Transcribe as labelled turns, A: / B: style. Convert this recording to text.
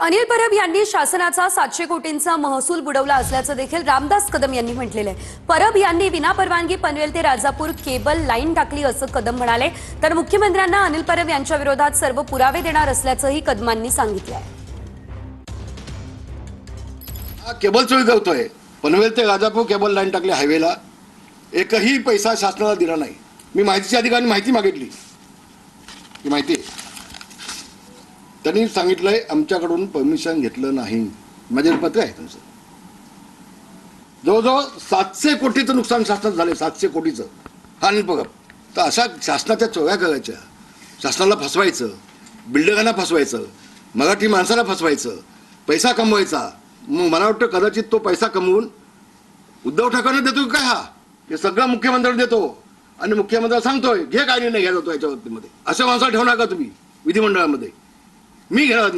A: अनिल परब यांनी शासनाचा 700 कोटींचा महसूल बुडवला असल्याचं देखील रामदास कदम यांनी म्हटलेलं आहे। परब यांनी विनापरवानगी पनवेल ते राजापूर केबल लाईन टाकली असं कदम म्हणाले। तर मुख्यमंत्र्यांना अनिल परब यांच्या विरोधात सर्व पुरावे देणार असल्याचंही कदमांनी सांगितलं आहे।
B: केबल चोरी करतोय, पनवेल ते राजापूर केबल लाईन टाकली हायवेला, एकही पैसा शासनाला दिला नाही। मी माहितीच्या अधिकाऱ्यांनी माहिती मागितली, ही माहिती त्यांनी सांगितलंय आमच्याकडून परमिशन घेतलं नाही। माझे पत्र आहे तुमचं। जवळजवळ 700 कोटीचं नुकसान शासनात झाले, 700 कोटीचं। हा अनिल परब तर अशा शासनाच्या चोऱ्या करायच्या, शासनाला फसवायचं, बिल्डरांना फसवायचं, मराठी माणसाला फसवायचं, पैसा कमवायचा। मला वाटतं कदाचित तो पैसा कमवून उद्धव ठाकरेंना देतो काय, हा हे सगळं मुख्यमंत्र्यांना देतो आणि मुख्यमंत्री सांगतोय घे काय निर्णय घ्यायचा तो याच्या बाबतीमध्ये। अशा माणसाला ठेवणार का तुम्ही विधिमंडळामध्ये? मी घेणार